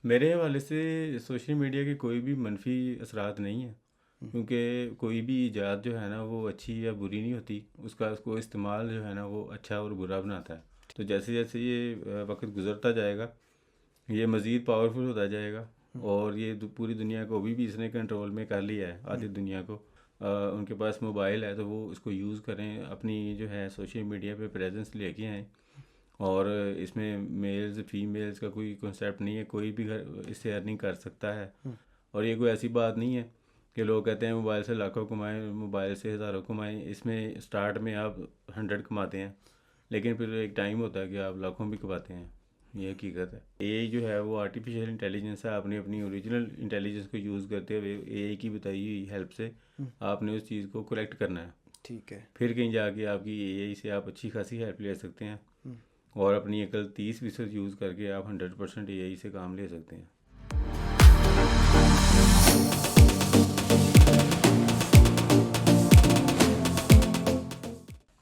میرے حوالے سے سوشل میڈیا کے کوئی بھی منفی اثرات نہیں ہیں، کیونکہ کوئی بھی ایجاد جو ہے نا وہ اچھی یا بری نہیں ہوتی، اس کو استعمال جو ہے نا وہ اچھا اور برا بناتا ہے۔ تو جیسے جیسے یہ وقت گزرتا جائے گا یہ مزید پاورفل ہوتا جائے گا، اور یہ پوری دنیا کو بھی اس نے کنٹرول میں کر لیا ہے، آدھی دنیا کو۔ ان کے پاس موبائل ہے تو وہ اس کو یوز کریں، اپنی جو ہے سوشل میڈیا پہ پریزنس لے کے آئیں، اور اس میں میلز فیمیلز کا کوئی کنسیپٹ نہیں ہے، کوئی بھی اس سے ارننگ کر سکتا ہے۔ اور یہ کوئی ایسی بات نہیں ہے کہ لوگ کہتے ہیں موبائل سے لاکھوں کمائیں، موبائل سے ہزاروں کمائیں۔ اس میں سٹارٹ میں آپ 100 کماتے ہیں، لیکن پھر ایک ٹائم ہوتا ہے کہ آپ لاکھوں بھی کماتے ہیں، یہ حقیقت ہے۔ اے آئی جو ہے وہ آرٹیفیشیل انٹیلیجنس ہے، آپ نے اپنی اوریجنل انٹیلیجنس کو یوز کرتے ہوئے اے آئی کی بتائی ہوئی ہیلپ سے آپ نے اس چیز کو کریکٹ کرنا ہے۔ ٹھیک ہے، پھر کہیں جا کے آپ کی اے آئی سے آپ اچھی خاصی ہیلپ لے سکتے ہیں، اور اپنی عقل 30% یوز کر کے آپ 100% اے آئی سے کام لے سکتے ہیں۔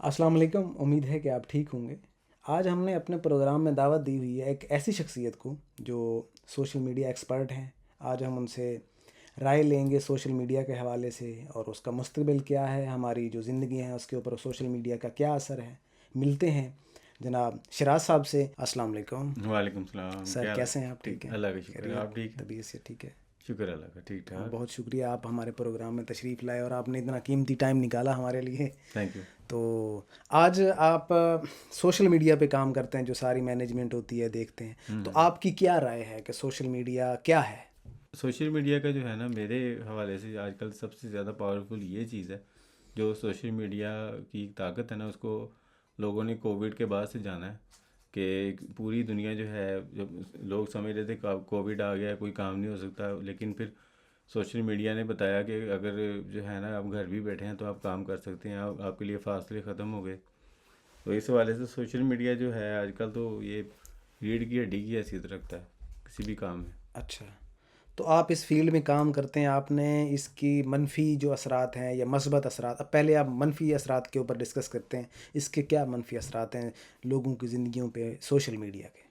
السلام علیکم، امید ہے کہ آپ ٹھیک ہوں گے۔ آج ہم نے اپنے پروگرام میں دعوت دی ہوئی ہے ایک ایسی شخصیت کو جو سوشل میڈیا ایکسپرٹ ہیں۔ آج ہم ان سے رائے لیں گے سوشل میڈیا کے حوالے سے، اور اس کا مستقبل کیا ہے، ہماری جو زندگی ہے اس کے اوپر سوشل میڈیا کا کیا اثر ہے۔ ملتے ہیں جناب شراز صاحب سے۔ السلام علیکم وعلیکم السلام، سر، کیا حال ہے؟ کیسے ہیں آپ؟ ٹھیک ہیں؟ اللہ کا شکر ہے، خیریت؟ آپ ٹھیک ہیں؟ طبیعت سے ٹھیک ہے؟ شکر اللہ کا، ٹھیک ٹھاک۔ بہت شکریہ، آپ ہمارے پروگرام میں تشریف لائے اور آپ نے اتنا قیمتی ٹائم نکالا ہمارے لیے۔ Thank you. تو آج آپ سوشل میڈیا پہ کام کرتے ہیں، جو ساری مینجمنٹ ہوتی ہے دیکھتے ہیں، تو آپ کی کیا رائے ہے کہ سوشل میڈیا کیا ہے؟ سوشل میڈیا کا جو ہے نا میرے حوالے سے آج کل سب سے زیادہ پاورفل یہ چیز ہے، جو سوشل میڈیا کی طاقت ہے نا اس کو لوگوں نے کووڈ کے بعد سے جانا ہے، کہ پوری دنیا جو ہے، جب لوگ سمجھ رہے تھے کووڈ آ گیا کوئی کام نہیں ہو سکتا، لیکن پھر سوشل میڈیا نے بتایا کہ اگر جو ہے نا آپ گھر بھی بیٹھے ہیں تو آپ کام کر سکتے ہیں، آپ کے لیے فاصلے ختم ہو گئے۔ تو اس حوالے سے سوشل میڈیا جو ہے آج کل تو یہ ریڑھ کی ہڈی کی حیثیت رکھتا ہے کسی بھی کام میں۔ اچھا، تو آپ اس فیلڈ میں کام کرتے ہیں، آپ نے اس کی منفی جو اثرات ہیں یا مثبت اثرات، اب پہلے آپ منفی اثرات کے اوپر ڈسکس کرتے ہیں، اس کے کیا منفی اثرات ہیں لوگوں کی زندگیوں پہ سوشل میڈیا کے؟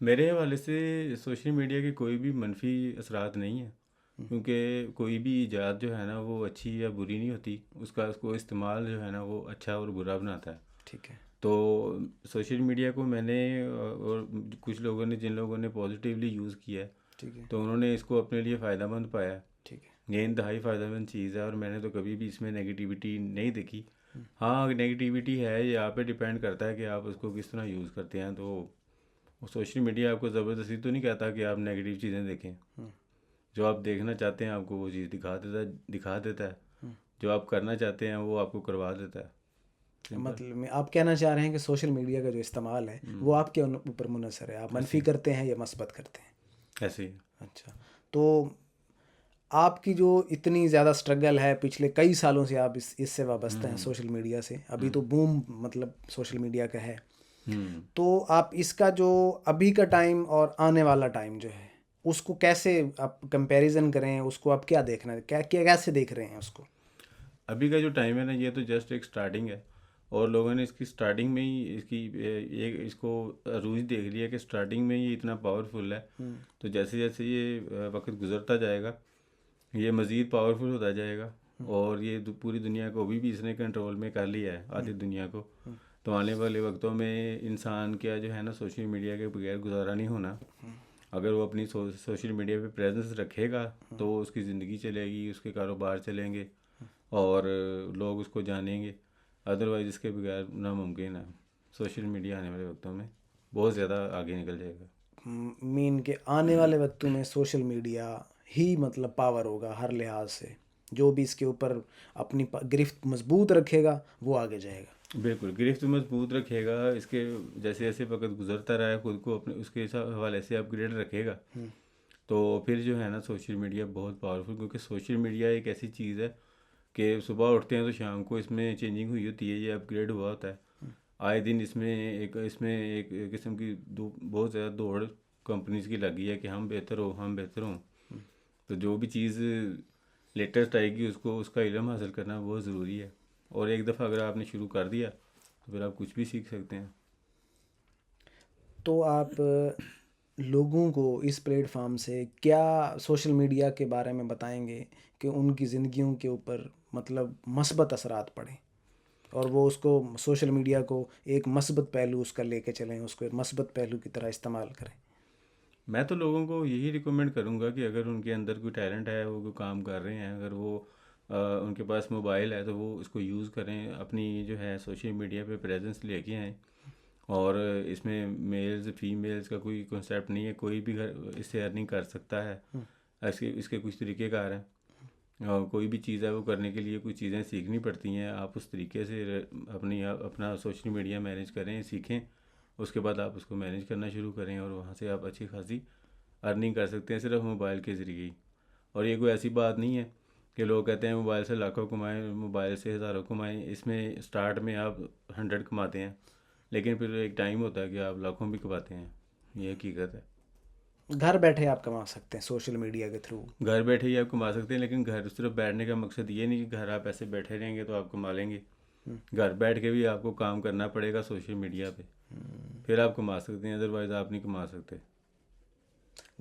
میرے حوالے سے سوشل میڈیا کے کوئی بھی منفی اثرات نہیں ہیں، کیونکہ کوئی بھی ایجاد جو ہے نا وہ اچھی یا بری نہیں ہوتی، اس کو استعمال جو ہے نا وہ اچھا اور برا بناتا ہے۔ ٹھیک ہے، تو سوشل میڈیا کو میں نے اور کچھ لوگوں نے، جن لوگوں نے پازیٹیولی یوز کیا ہے، ٹھیک ہے، تو انہوں نے اس کو اپنے لیے فائدہ مند پایا ہے۔ ٹھیک ہے، یہ انتہائی فائدہ مند چیز ہے، اور میں نے تو کبھی بھی اس میں نگیٹیوٹی نہیں دیکھی۔ ہاں نگیٹیوٹی ہے، یہ آپ پہ ڈیپینڈ کرتا ہے کہ آپ اس کو کس طرح یوز کرتے ہیں۔ تو سوشل میڈیا آپ کو زبردستی تو نہیں کہتا کہ آپ نگیٹیو چیزیں دیکھیں، جو آپ دیکھنا چاہتے ہیں آپ کو وہ چیز دکھا دیتا ہے، جو آپ کرنا چاہتے ہیں وہ آپ کو کروا دیتا ہے۔ مطلب میں آپ کہنا چاہ رہے ہیں کہ سوشل میڈیا کا جو استعمال ہے وہ آپ کے اوپر منحصر ہے، آپ منفی کرتے ہیں یا مثبت کرتے ہیں؟ ایسے ہی۔ اچھا، تو آپ کی جو اتنی زیادہ سٹرگل ہے پچھلے کئی سالوں سے، آپ اس سے وابستہ ہیں سوشل میڈیا سے، ابھی تو بوم مطلب سوشل میڈیا کا ہے، تو آپ اس کا جو ابھی کا ٹائم اور آنے والا ٹائم جو ہے اس کو کیسے آپ کمپیریزن کریں، اس کو آپ کیا دیکھنا ہے، کیسے دیکھ رہے ہیں اس کو؟ ابھی کا جو ٹائم ہے نا یہ تو جسٹ ایک سٹارٹنگ ہے، اور لوگوں نے اس کی سٹارٹنگ میں ہی اس کو عروج دیکھ لیا کہ سٹارٹنگ میں ہی اتنا پاورفل ہے، تو جیسے جیسے یہ وقت گزرتا جائے گا یہ مزید پاورفل ہوتا جائے گا، اور یہ پوری دنیا کو بھی اس نے کنٹرول میں کر لیا ہے، آدھی دنیا کو۔ تو آنے والے وقتوں میں انسان کیا جو ہے نا سوشل میڈیا کے بغیر گزارا نہیں ہونا۔ اگر وہ اپنی سوشل میڈیا پہ پریزنس رکھے گا تو اس کی زندگی چلے گی، اس کے کاروبار چلیں گے، اور لوگ اس کو جانیں گے۔ ادروائز اس کے بغیر ناممکن ہے۔ سوشل میڈیا آنے والے وقتوں میں بہت زیادہ آگے نکل جائے گا۔ مین کہ آنے والے وقتوں میں سوشل میڈیا ہی مطلب پاور ہوگا ہر لحاظ سے، جو بھی اس کے اوپر اپنی گرفت مضبوط رکھے گا وہ آگے جائے گا۔ بالکل، گرفت مضبوط رکھے گا، اس کے جیسے جیسے وقت گزرتا رہا ہے خود کو اپنے اس کے حوالے سے اپ گریڈ رکھے گا، تو پھر جو ہے نا سوشل میڈیا بہت پاورفل، کیونکہ سوشل میڈیا ایک ایسی چیز ہے کہ صبح اٹھتے ہیں تو شام کو اس میں چینجنگ ہوئی ہوتی ہے، یہ اپ گریڈ ہوا ہوتا ہے آئے دن۔ اس میں ایک قسم کی بہت زیادہ دوڑ کمپنیز کی لگی ہے کہ ہم بہتر ہوں۔ تو جو بھی چیز لیٹسٹ آئے گی اس کا علم حاصل کرنا بہت ضروری ہے، اور ایک دفعہ اگر آپ نے شروع کر دیا تو پھر آپ کچھ بھی سیکھ سکتے ہیں۔ تو آپ لوگوں کو اس پلیٹ فارم سے کیا سوشل میڈیا کے بارے میں بتائیں گے کہ ان کی زندگیوں کے اوپر مطلب مثبت اثرات پڑیں اور وہ اس کو سوشل میڈیا کو ایک مثبت پہلو اس کا لے کے چلیں, اس کو ایک مثبت پہلو کی طرح استعمال کریں؟ میں تو لوگوں کو یہی ریکمینڈ کروں گا کہ اگر ان کے اندر کوئی ٹیلنٹ ہے, وہ کوئی کام کر رہے ہیں, اگر وہ ان کے پاس موبائل ہے تو وہ اس کو یوز کریں, اپنی جو ہے سوشل میڈیا پہ پریزنس لے کے آئیں. اور اس میں میلز فیمیلز کا کوئی کنسیپٹ نہیں ہے, کوئی بھی اس سے ارننگ کر سکتا ہے. اس کے کچھ طریقے کار ہیں, اور کوئی بھی چیز ہے وہ کرنے کے لیے کچھ چیزیں سیکھنی پڑتی ہیں. آپ اس طریقے سے اپنا سوشل میڈیا مینیج کریں, سیکھیں, اس کے بعد آپ اس کو مینیج کرنا شروع کریں اور وہاں سے آپ اچھی خاصی ارننگ کر سکتے ہیں صرف موبائل کے ذریعے ہی. اور یہ کوئی ایسی بات نہیں ہے کہ لوگ کہتے ہیں موبائل سے لاکھوں کمائیں, موبائل سے ہزاروں کمائیں. اس میں اسٹارٹ میں آپ 100 کماتے ہیں, لیکن پھر ایک ٹائم ہوتا ہے کہ آپ لاکھوں بھی کماتے ہیں. یہ حقیقت ہے. گھر بیٹھے آپ کما سکتے ہیں سوشل میڈیا کے تھرو. گھر بیٹھے ہی آپ کما سکتے ہیں, لیکن گھر صرف بیٹھنے کا مقصد یہ نہیں کہ گھر آپ ایسے بیٹھے رہیں گے تو آپ کما لیں گے. گھر بیٹھ کے بھی آپ کو کام کرنا پڑے گا سوشل میڈیا پہ, پھر آپ کما سکتے ہیں, ادروائز آپ نہیں کما سکتے.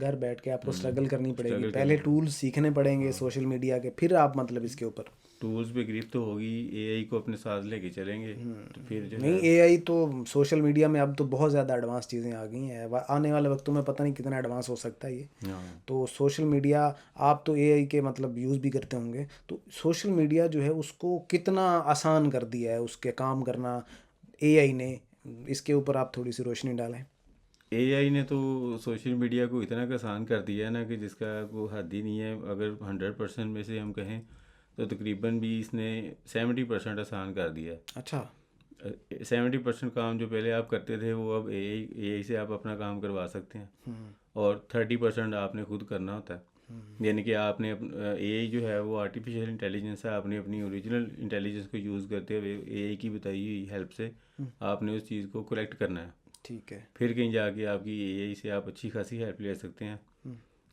گھر بیٹھ کے آپ کو اسٹرگل کرنی پڑے گی, پہلے ٹولز سیکھنے پڑیں گے سوشل میڈیا کے, پھر آپ مطلب اس کے اوپر ٹولز پہ گرفت تو ہوگی. اے آئی کو اپنے ساتھ لے کے چلیں گے تو پھر جو نہیں. اے آئی تو سوشل میڈیا میں اب تو بہت زیادہ ایڈوانس چیزیں آ گئی ہیں, آنے والے وقتوں میں پتہ نہیں کتنا ایڈوانس ہو سکتا ہے یہ. تو سوشل میڈیا آپ تو اے آئی کے مطلب یوز بھی کرتے ہوں گے, تو سوشل میڈیا جو ہے اس کو کتنا آسان کر دیا ہے اس کے کام کرنا اے آئی نے, اس کے اوپر آپ تھوڑی سی روشنی ڈالیں. اے آئی نے تو سوشل میڈیا کو اتنا آسان کر دیا ہے نا کہ جس کا کوئی حد ہی نہیں ہے. اگر 100% میں سے ہم کہیں تو تقریباً بھی اس نے 70% آسان کر دیا ہے. اچھا. 70% کام جو پہلے آپ کرتے تھے وہ اب اے آئی سے آپ اپنا کام کروا سکتے ہیں, اور 30% آپ نے خود کرنا ہوتا ہے. یعنی کہ آپ نے اے آئی جو ہے وہ آرٹیفیشیل انٹیلیجنس ہے, آپ نے اپنی اوریجنل انٹیلیجنس کو یوز کرتے ہوئے اے آئی کی بتائی ہوئی ہیلپ سے آپ نے اس چیز کو کریکٹ کرنا ہے. ٹھیک ہے. پھر کہیں جا کے آپ کی اے آئی سے آپ اچھی خاصی ہیلپ لے سکتے ہیں,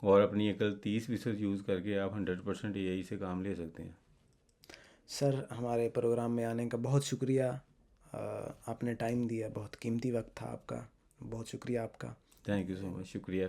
اور اپنی عقل 30% یوز کر کے آپ 100% اے آئی سے کام لے سکتے ہیں. سر ہمارے پروگرام میں آنے کا بہت شکریہ, آپ نے ٹائم دیا, بہت قیمتی وقت تھا آپ کا, بہت شکریہ آپ کا. تھینک یو سو مچ. شکریہ.